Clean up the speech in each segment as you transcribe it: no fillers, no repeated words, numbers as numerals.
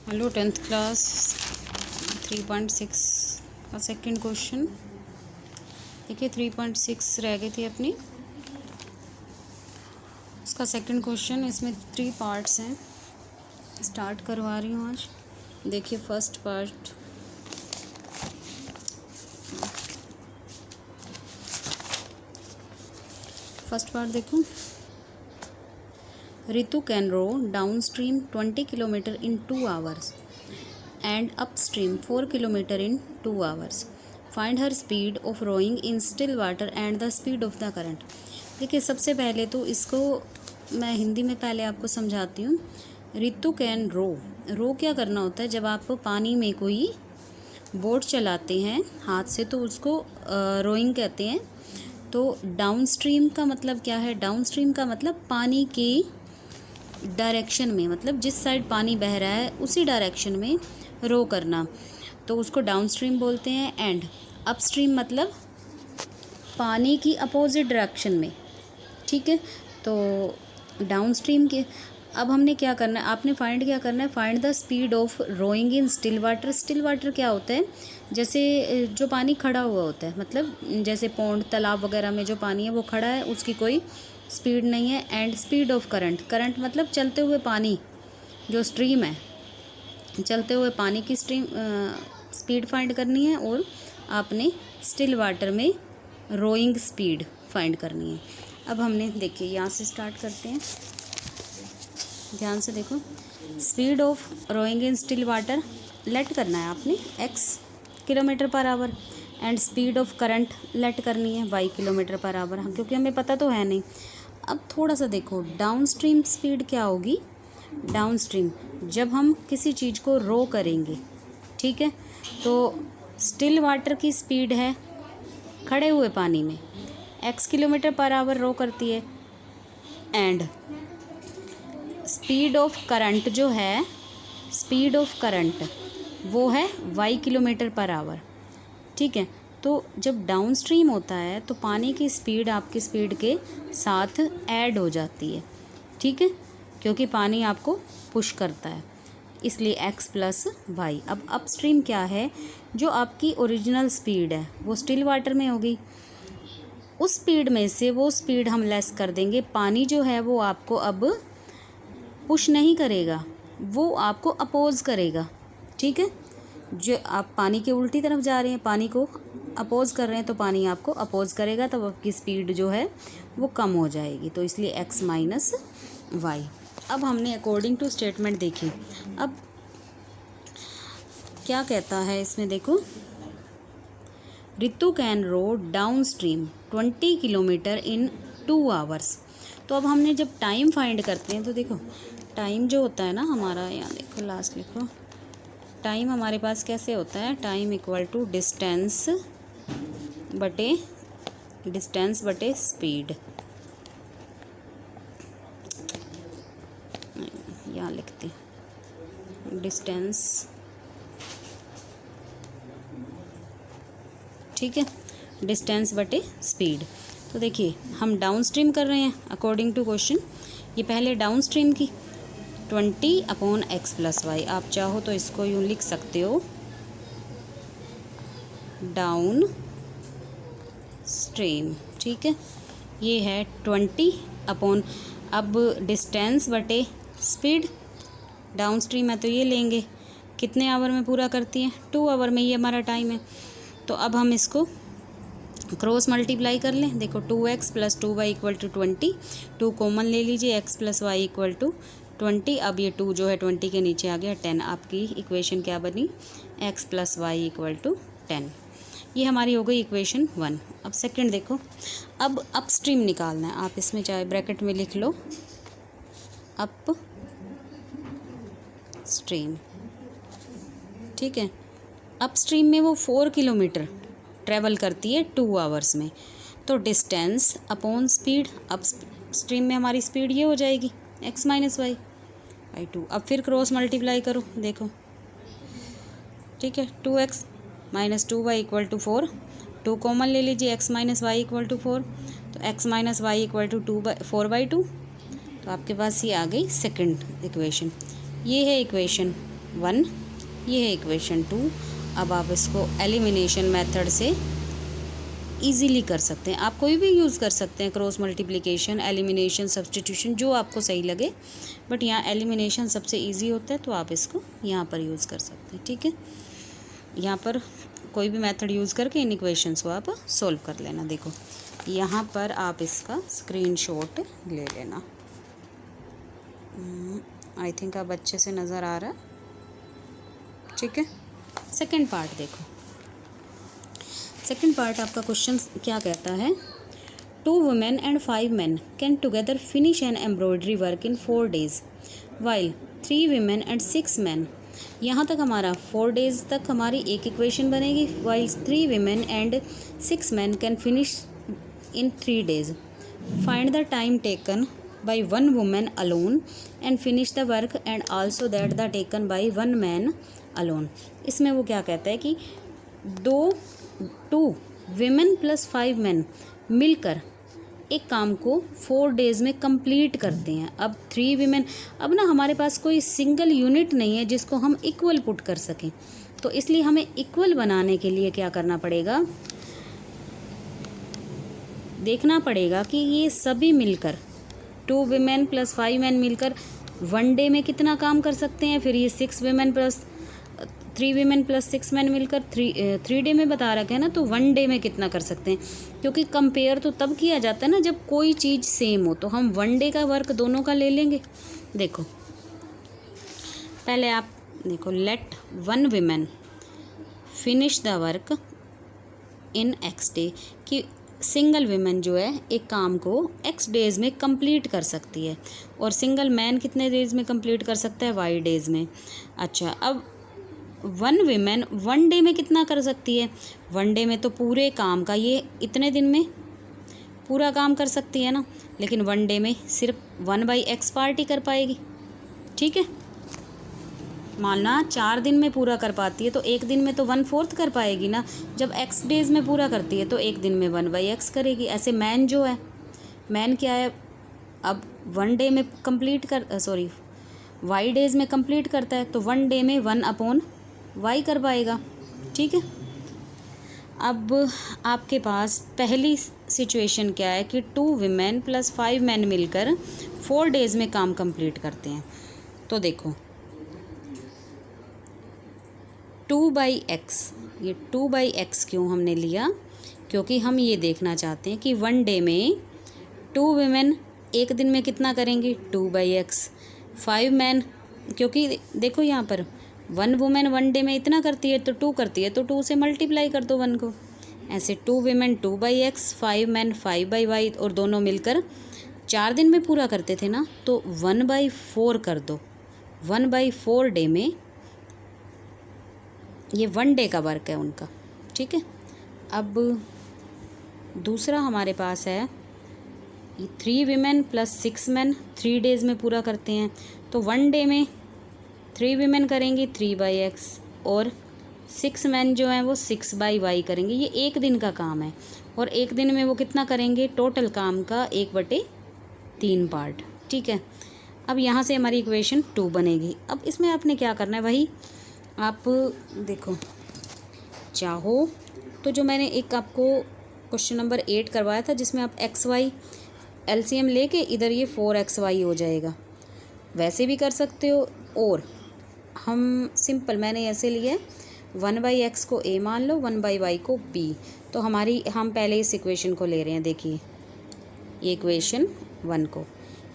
Hello 10th class 3.6 का second question. देखिए 3.6 रह गई थी अपनी, उसका सेकंड क्वेश्चन। इसमें 3 पार्ट्स हैं, स्टार्ट करवा रही हूँ आज। देखिए फर्स्ट पार्ट देखो। Ritu can row downstream 20 kilometre in 2 hours and upstream 4 kilometer in 2 hours. Find her speed of rowing in still water and the speed of the current. देखिए सबसे पहले तो इसको मैं हिंदी में पहले आपको समझाती हूँ। रितु कैन रो क्या करना होता है? जब आप पानी में कोई बोट चलाते हैं हाथ से तो उसको रोइंग कहते हैं। तो डाउन स्ट्रीम का मतलब क्या है? डाउन स्ट्रीम का मतलब पानी के डायरेक्शन में, मतलब जिस साइड पानी बह रहा है उसी डायरेक्शन में रो करना, तो उसको डाउन स्ट्रीम बोलते हैं। एंड अपस्ट्रीम मतलब पानी की अपोजिट डायरेक्शन में, ठीक है। तो डाउन स्ट्रीम के अब हमने क्या करना है, आपने क्या करना है, find the speed of rowing in still water. Still water क्या होता है? जैसे जो पानी खड़ा हुआ होता है, मतलब जैसे पौंड तालाब वगैरह में जो पानी है वो खड़ा है, उसकी कोई स्पीड नहीं है। एंड स्पीड ऑफ करंट मतलब चलते हुए पानी, जो स्ट्रीम है, चलते हुए पानी की स्पीड फाइंड करनी है। और आपने स्टिल वाटर में रोइंग स्पीड फाइंड करनी है। अब हमने देखिए यहाँ से स्टार्ट करते हैं, ध्यान से देखो। Speed of rowing in still water let करना है आपने x kilometre per hour, and speed of current let करनी है y किलोमीटर पर आवर, क्योंकि हमें पता तो है नहीं। अब थोड़ा सा देखो डाउन स्ट्रीम स्पीड क्या होगी। डाउन स्ट्रीम जब हम किसी चीज़ को रो करेंगे, ठीक है, तो स्टिल वाटर की स्पीड है खड़े हुए पानी में x किलोमीटर पर आवर रो करती है। एंड स्पीड ऑफ करंट जो है, स्पीड ऑफ करंट वो है y किलोमीटर पर आवर, ठीक है। तो जब डाउन स्ट्रीम होता है तो पानी की स्पीड आपकी स्पीड के साथ ऐड हो जाती है, ठीक है, क्योंकि पानी आपको पुश करता है, इसलिए x प्लस वाई। अब अपस्ट्रीम क्या है? जो आपकी ओरिजिनल स्पीड है वो स्टिल वाटर में होगी, उस स्पीड में से वो स्पीड हम लेस कर देंगे। पानी जो है वो आपको अब पुश नहीं करेगा, वो आपको अपोज करेगा, ठीक है। जो आप पानी के उल्टी तरफ जा रहे हैं, पानी को अपोज कर रहे हैं, तो पानी आपको अपोज करेगा, तब आपकी स्पीड जो है वो कम हो जाएगी, तो इसलिए x माइनस वाई। अब हमने अकॉर्डिंग टू स्टेटमेंट देखी। अब क्या कहता है इसमें देखो, Ritu can row downstream 20 kilometre in 2 hours। तो अब हमने जब टाइम फाइंड करते हैं तो देखो टाइम जो होता है ना हमारा, यहाँ देखो लास्ट लिखो, टाइम हमारे पास कैसे होता है? टाइम इक्वल टू डिस्टेंस बटे स्पीड। यहाँ लिखते डिस्टेंस, ठीक है, डिस्टेंस बटे स्पीड। तो देखिए हम डाउन स्ट्रीम कर रहे हैं अकॉर्डिंग टू क्वेश्चन। ये पहले डाउन स्ट्रीम की 20/x प्लस वाई, आप चाहो तो इसको यूँ लिख सकते हो, डाउन स्ट्रीम, ठीक है। ये है 20 अब डिस्टेंस बटे स्पीड, डाउन स्ट्रीम है तो ये लेंगे, कितने आवर में पूरा करती है? 2 आवर में, ये हमारा टाइम है। तो अब हम इसको क्रॉस मल्टीप्लाई कर लें। देखो 2x plus 2y equal to 20, 2 common ले लीजिए, x plus y equal to 20। अब ये 2 जो है 20 के नीचे आ गया 10। आपकी इक्वेशन क्या बनी? x plus y equal to 10। ये हमारी हो गई इक्वेशन 1। अब सेकंड देखो, अब अपस्ट्रीम निकालना है। आप इसमें चाहे ब्रैकेट में लिख लो अप स्ट्रीम, ठीक है। अपस्ट्रीम में वो 4 किलोमीटर ट्रैवल करती है 2 hours में, तो डिस्टेंस अपॉन स्पीड, अपस्ट्रीम में हमारी स्पीड ये हो जाएगी x माइनस वाई बाई 2। अब फिर क्रॉस मल्टीप्लाई करो, देखो, ठीक है, 2x minus 2y equal to 4, 2 common ले लीजिए, x minus y equal to 4, तो x minus y equal to 4/2। तो आपके पास ये आ गई सेकंड इक्वेशन। ये है इक्वेशन 1, ये है इक्वेशन 2। अब आप इसको एलिमिनेशन मेथड से इजीली कर सकते हैं। आप कोई भी यूज़ कर सकते हैं, क्रॉस मल्टीप्लिकेशन, एलिमिनेशन, सब्स्टिट्यूशन, जो आपको सही लगे, बट यहाँ एलिमिनेशन सबसे इजी होता है, तो आप इसको यहाँ पर यूज़ कर सकते हैं। ठीक है, यहाँ पर कोई भी मेथड यूज़ करके इन इक्वेशंस को आप सोल्व कर लेना। देखो यहाँ पर आप इसका स्क्रीनशॉट ले लेना। आई थिंक अब अच्छे से नज़र आ रहा है। ठीक है, सेकंड पार्ट देखो। सेकंड पार्ट आपका क्वेश्चन क्या कहता है, 2 women and 5 men can together finish an embroidery work in 4 days while 3 women and 6 men। यहाँ तक हमारा 4 days तक हमारी एक इक्वेशन बनेगी, while 3 women and 6 men can finish in 3 days। Find the time taken by 1 woman alone and finish the work and also that the taken by 1 man alone। इसमें वो क्या कहता है कि 2 women + 5 men मिलकर एक काम को 4 days में कंप्लीट करते हैं। अब 3 women, अब ना हमारे पास कोई सिंगल यूनिट नहीं है जिसको हम इक्वल पुट कर सकें, तो इसलिए हमें इक्वल बनाने के लिए क्या करना पड़ेगा, देखना पड़ेगा कि ये सभी मिलकर 2 women + 5 men मिलकर 1 डे में कितना काम कर सकते हैं। फिर ये 3 women + 6 men मिलकर 3 डे में बता रखा है ना, तो 1 डे में कितना कर सकते हैं। क्योंकि कंपेयर तो तब किया जाता है ना जब कोई चीज़ सेम हो, तो हम 1 डे का वर्क दोनों का ले लेंगे। देखो पहले आप देखो, let 1 woman finish the work in x day, कि सिंगल विमेन जो है एक काम को x डेज़ में कंप्लीट कर सकती है, और सिंगल मैन कितने डेज़ में कंप्लीट कर सकता है, y डेज़ में। अच्छा, अब 1 woman 1 डे में कितना कर सकती है, 1 डे में तो पूरे काम का ये इतने दिन में पूरा काम कर सकती है ना, लेकिन 1 डे में सिर्फ 1/x पार्ट ही कर पाएगी। ठीक है, मानना 4 दिन में पूरा कर पाती है तो एक दिन में तो 1/4 कर पाएगी ना। जब x डेज़ में पूरा करती है तो एक दिन में 1/x करेगी। ऐसे मैन जो है, मैन क्या है, अब 1 डे में कंप्लीट कर y डेज़ में कंप्लीट करता है, तो 1 डे में 1/y कर पाएगा। ठीक है, अब आपके पास पहली सिचुएशन क्या है कि 2 women + 5 men मिलकर 4 डेज़ में काम कंप्लीट करते हैं। तो देखो 2/x, ये 2/x क्यों हमने लिया, क्योंकि हम ये देखना चाहते हैं कि 1 डे में 2 women एक दिन में कितना करेंगी, 2/x। 5 men, क्योंकि देखो यहाँ पर 1 woman 1 डे में इतना करती है तो 2 करती है, तो 2 से मल्टीप्लाई कर दो 1 को। ऐसे 2 women 2/x, 5 men 5/y, और दोनों मिलकर 4 दिन में पूरा करते थे ना, तो 1/4 कर दो। 1/4 डे में ये 1 डे का वर्क है उनका। ठीक है, अब दूसरा हमारे पास है 3 women + 6 men 3 डेज़ में पूरा करते हैं, तो 1 डे में 3 women करेंगी 3/x, और 6 men जो हैं वो 6/y करेंगे। ये एक दिन का काम है, और एक दिन में वो कितना करेंगे, टोटल काम का 1/3 पार्ट। ठीक है, अब यहाँ से हमारी इक्वेशन 2 बनेगी। अब इसमें आपने क्या करना है, वही आप देखो, चाहो तो जो मैंने एक आपको क्वेश्चन नंबर 8 करवाया था जिसमें आप XY LCM लेके इधर ये 4XY हो जाएगा, वैसे भी कर सकते हो। और हम सिंपल, मैंने ऐसे लिए 1/x को a मान लो, 1/y को b, तो हम पहले इस इक्वेशन को ले रहे हैं। देखिए ये इक्वेशन 1 को,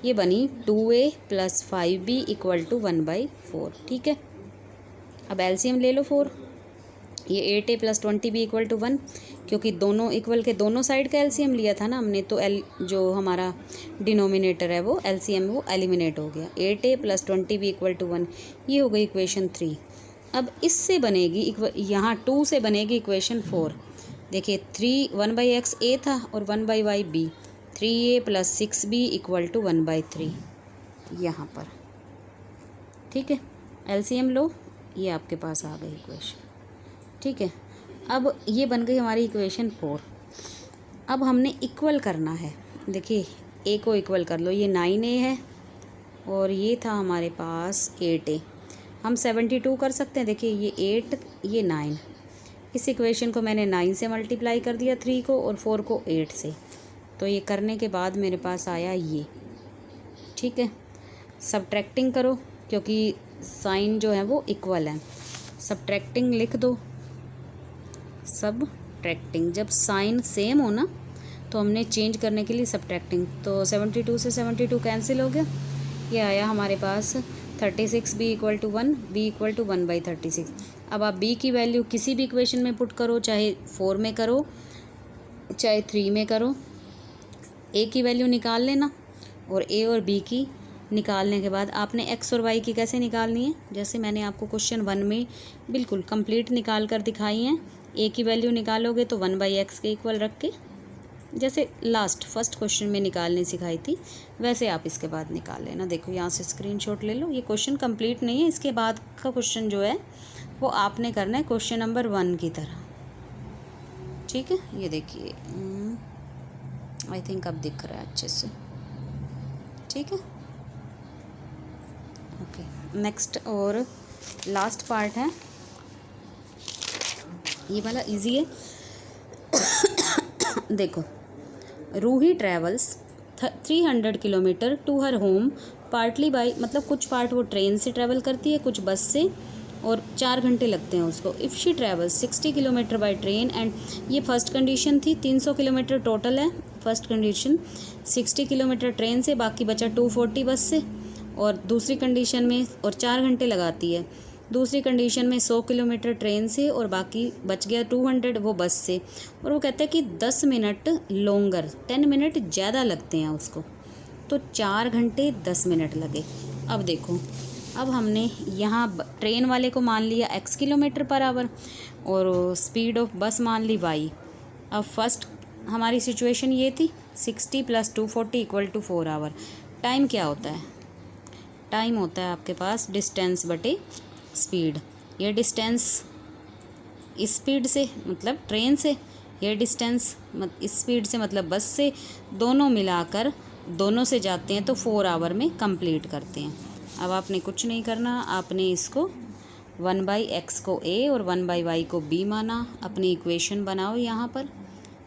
ये बनी 2a + 5b = 1/4। ठीक है, अब एलसीएम ले लो 4, ये 8a + 20b = 1, क्योंकि दोनों इक्वल के दोनों साइड का एलसीएम लिया था ना हमने, तो जो हमारा डिनोमिनेटर है वो एलसीएम वो एलिमिनेट हो गया। 8a + 20b = 1, ये हो गई इक्वेशन 3। अब इससे बनेगी यहाँ 2 से बनेगी इक्वेशन 4। देखिए 1/x a था और 1/y b, 3a + 6b = 1/3 यहाँ पर। ठीक है, एलसीएम लो, ये आपके पास आ गई इक्वेशन। ठीक है, अब ये बन गई हमारी इक्वेशन 4। अब हमने इक्वल करना है। देखिए a को इक्वल कर लो, ये 9a है और ये था हमारे पास 8a। हम 72 कर सकते हैं। देखिए ये 8 ये 9, इस इक्वेशन को मैंने 9 से मल्टीप्लाई कर दिया 3 को और 4 को 8 से। तो ये करने के बाद मेरे पास आया ये, ठीक है। सब्ट्रैक्टिंग करो क्योंकि साइन जो है वो इक्वल है, सब्ट्रैक्टिंग लिख दो। सब्ट्रैक्टिंग, जब साइन सेम हो ना तो हमने चेंज करने के लिए सब्ट्रैक्टिंग। तो 72 से 72 कैंसिल हो गया, ये आया हमारे पास 36 b equal to 1, b equal to 1/36। अब आप b की वैल्यू किसी भी इक्वेशन में पुट करो, चाहे 4 में करो चाहे 3 में करो, a की वैल्यू निकाल लेना और a और b की निकालने के बाद आपने x और y की कैसे निकालनी है, जैसे मैंने आपको क्वेश्चन 1 में बिल्कुल कंप्लीट निकाल कर दिखाई है। a की वैल्यू निकालोगे तो 1/x के इक्वल रख के, जैसे फर्स्ट क्वेश्चन में निकालने सिखाई थी वैसे आप इसके बाद निकाल लेना। देखो यहाँ से स्क्रीनशॉट ले लो, ये क्वेश्चन कंप्लीट नहीं है, इसके बाद का क्वेश्चन जो है वो आपने करना है क्वेश्चन नंबर 1 की तरह, ठीक है। ये देखिए आई थिंक अब दिख रहा है अच्छे से, ठीक है। ओके, नेक्स्ट और लास्ट पार्ट है, ये वाला इजी है। देखो, Ruhi travels 300 kilometre to her home partly by, मतलब कुछ पार्ट वो ट्रेन से ट्रैवल करती है, कुछ बस से, और 4 घंटे लगते हैं उसको। If she travels 60 kilometre by train and, ये फर्स्ट कंडीशन थी, 300 किलोमीटर टोटल है फर्स्ट कंडीशन, 60 किलोमीटर ट्रेन से, बाकी बचा 240 बस से। और दूसरी कंडीशन में, और 4 घंटे लगाती है, दूसरी कंडीशन में 100 किलोमीटर ट्रेन से और बाकी बच गया 200 वो बस से। और वो कहते हैं कि 10 मिनट लॉन्गर, 10 मिनट ज़्यादा लगते हैं उसको, तो 4 घंटे 10 मिनट लगे। अब देखो, अब हमने यहाँ ट्रेन वाले को मान लिया x किलोमीटर पर आवर और स्पीड ऑफ बस मान ली y। अब फर्स्ट हमारी सिचुएशन ये थी, 60 + 240 इक्वल टू 4 आवर। टाइम क्या होता है, टाइम होता है आपके पास डिस्टेंस बटे स्पीड। ये डिस्टेंस इस स्पीड से मतलब ट्रेन से, ये डिस्टेंस इस स्पीड से मतलब बस से, दोनों मिलाकर दोनों से जाते हैं तो 4 आवर में कंप्लीट करते हैं। अब आपने कुछ नहीं करना, आपने इसको 1/x को a और 1/y को b माना। अपनी इक्वेशन बनाओ, यहाँ पर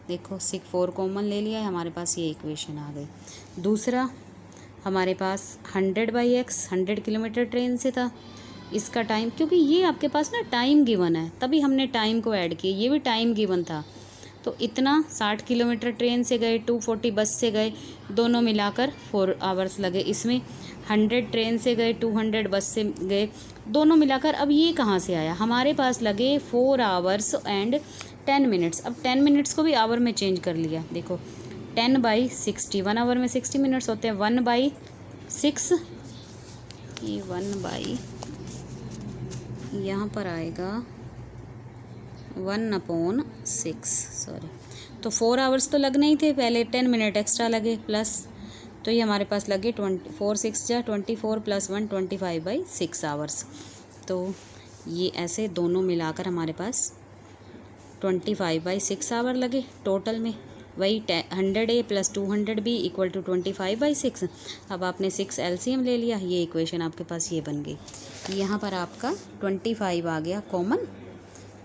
देखो 4 कॉमन ले लिया है, हमारे पास ये इक्वेशन आ गई। दूसरा हमारे पास 100/x, 100 किलोमीटर ट्रेन से था, इसका टाइम, क्योंकि ये आपके पास ना टाइम गिवन है तभी हमने टाइम को ऐड किया, ये भी टाइम गिवन था। तो इतना 60 किलोमीटर ट्रेन से गए, 240 बस से गए, दोनों मिलाकर 4 आवर्स लगे। इसमें 100 ट्रेन से गए, 200 बस से गए, दोनों मिलाकर, अब ये कहाँ से आया, हमारे पास लगे 4 आवर्स एंड 10 मिनट्स। अब 10 मिनट्स को भी आवर में चेंज कर लिया। देखो 10/60, 1 आवर में 60 मिनट्स होते हैं, 1/6, ये 1 यहाँ पर आएगा 1/6, सॉरी। तो 4 आवर्स तो लगने ही थे, पहले 10 मिनट एक्स्ट्रा लगे प्लस, तो ये हमारे पास लगे 4 6 जा 24 + 1 25/6 आवर्स। तो ये ऐसे दोनों मिलाकर हमारे पास 25/6 आवर लगे टोटल में। वही 100a + 200b इक्वल टू 25/6। अब आपने 6 LCM ले लिया, ये इक्वेशन आपके पास ये बन गई। यहाँ पर आपका 25 आ गया कॉमन,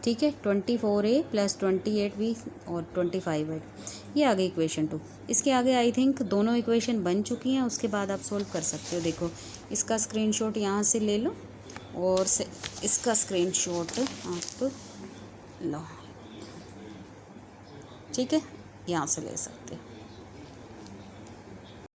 ठीक है। 24a + 28b और 25, ये आ गई इक्वेशन 2। इसके आगे आई थिंक दोनों इक्वेशन बन चुकी हैं, उसके बाद आप सोल्व कर सकते हो। देखो इसका स्क्रीनशॉट यहाँ से ले लो और इसका स्क्रीनशॉट आप लो, ठीक है, यहाँ से ले सकते हो।